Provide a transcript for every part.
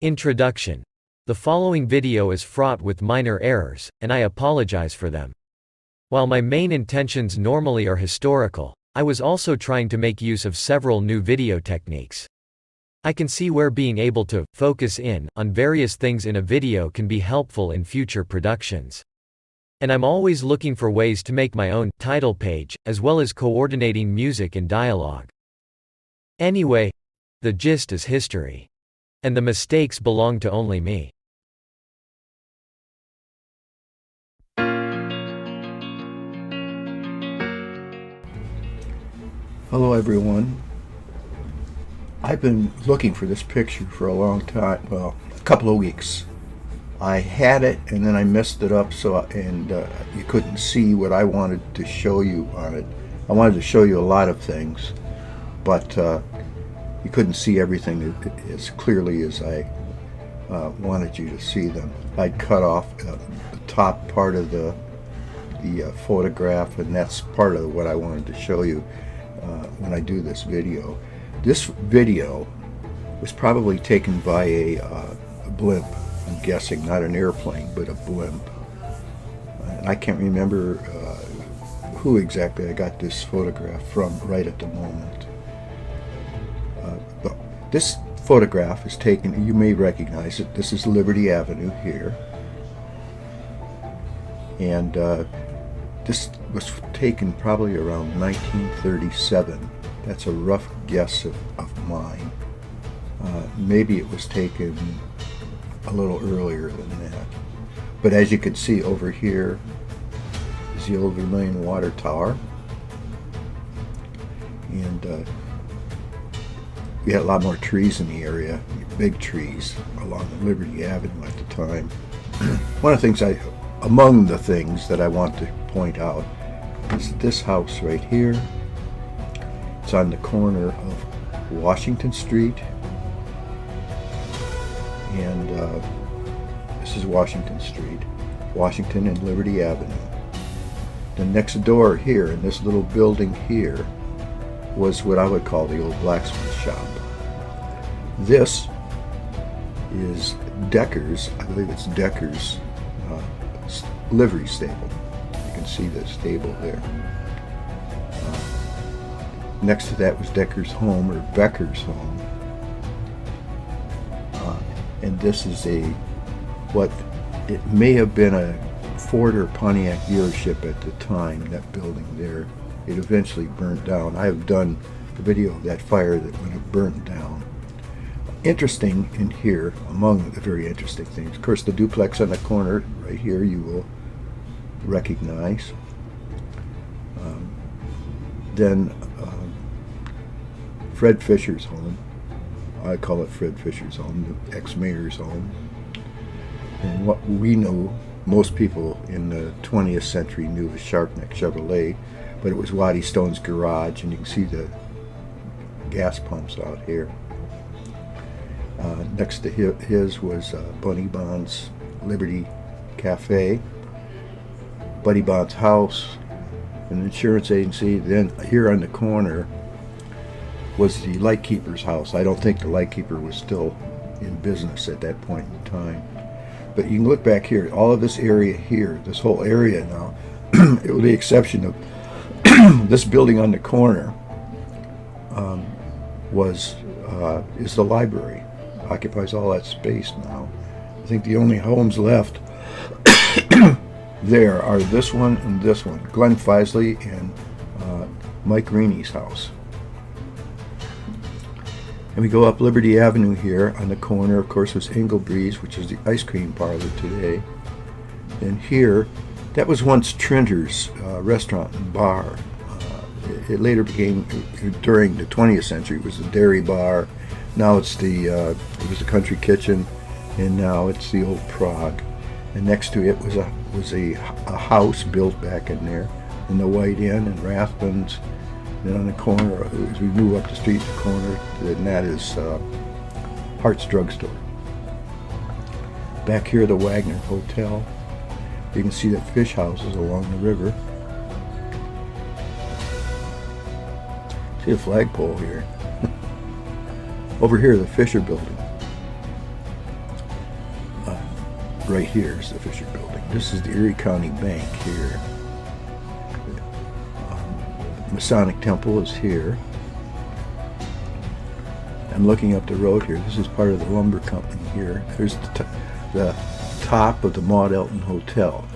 Introduction. The following video is fraught with minor errors, and I apologize for them. While my main intentions normally are historical, I was also trying to make use of several new video techniques. I can see where being able to focus in on various things in a video can be helpful in future productions. And I'm always looking for ways to make my own title page, as well as coordinating music and dialogue. Anyway, the gist is history. And the mistakes belong to only me. Hello everyone. I've been looking for this picture for a long time, well, a couple of weeks. I had it and then I messed it up you couldn't see what I wanted to show you on it. I wanted to show you a lot of things, but you couldn't see everything as clearly as I wanted you to see them. I'd cut off the top part of the photograph, and that's part of what I wanted to show you when I do this video. This video was probably taken by a blimp, I'm guessing, not an airplane, but a blimp. And I can't remember who exactly I got this photograph from right at the moment. This photograph is taken, you may recognize it, this is Liberty Avenue here. And this was taken probably around 1937. That's a rough guess of mine. Maybe it was taken a little earlier than that. But as you can see over here is the old Vermilion Water Tower. And we had a lot more trees in the area, big trees along Liberty Avenue at the time. One of the things among the things that I want to point out is this house right here. It's on the corner of Washinton Street, and this is Washington Street, Washington and Liberty Avenue. The next door here, in this little building here, was what I would call the old blacksmith shop. This is Decker's, I believe it's Decker's livery stable. You can see the stable there. Next to that was Decker's home, or Becker's home. And this is what it may have been a Ford or Pontiac dealership at the time, that building there. It eventually burnt down. I have done a video of that fire that when it burnt down. Interesting in here, among the very interesting things, of course, the duplex on the corner right here you will recognize. Then Fred Fisher's home. I call it Fred Fisher's home, the ex-mayor's home. And what we know, most people in the 20th century knew as Sharpneck Chevrolet, but it was Waddy Stone's garage, and you can see the gas pumps out here. Next to his was Bunny Bond's Liberty Cafe, Buddy Bond's house, an insurance agency. Then here on the corner was the lightkeeper's house. I don't think the lightkeeper was still in business at that point in time. But you can look back here, all of this area here, this whole area now, with the exception of this building on the corner, is the library. Occupies all that space now. I think the only homes left there are this one and this one, Glenn Fisley and Mike Greeney's house. And we go up Liberty Avenue here. On the corner, of course, was Engelbree's, which is the ice cream parlor today. And here, that was once Trenter's restaurant and bar. It later became, during the 20th century, it was the dairy bar. Now it's it was a country kitchen, and now it's the old Prague. And next to it was a house built back in there, in the White Inn and Rathbun's. Then on the corner, as we move up the street, the corner, and that is Hart's Drugstore. Back here, the Wagner Hotel. You can see the fish houses along the river. See the flagpole here. Over here, the Fisher Building. right here is the Fisher Building. This is the Erie County Bank here. Masonic Temple is here. I'm looking up the road here. This is part of the lumber company here. There's the top of the Maud Elton Hotel.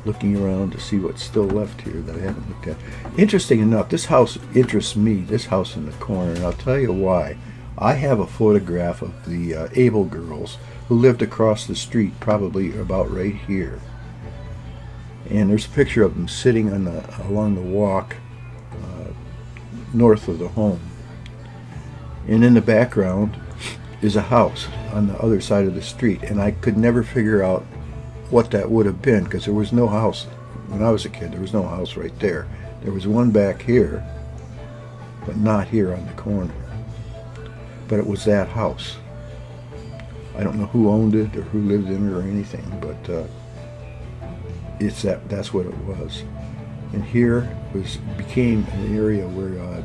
Looking around to see what's still left here that I haven't looked at. Interesting enough, this house interests me, this house in the corner, and I'll tell you why. I have a photograph of the Able girls who lived across the street, probably about right here. And there's a picture of them sitting on along the walk north of the home. And in the background is a house on the other side of the street, and I could never figure out what that would have been, because there was no house. When I was a kid, there was no house right there. There was one back here, but not here on the corner. But it was that house. I don't know who owned it or who lived in it or anything, but that's what it was. And here became an area where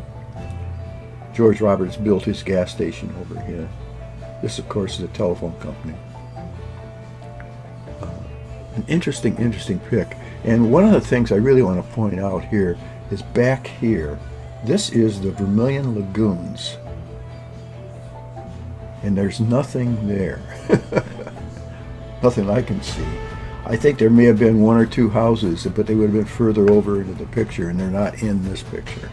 George Roberts built his gas station over here. This, of course, is a telephone company. An interesting pic. And one of the things I really want to point out here is back here. This is the Vermilion Lagoons. And there's nothing there. Nothing I can see. I think there may have been one or two houses, but they would have been further over into the picture, and they're not in this picture.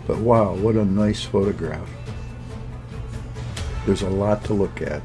But wow, what a nice photograph. There's a lot to look at.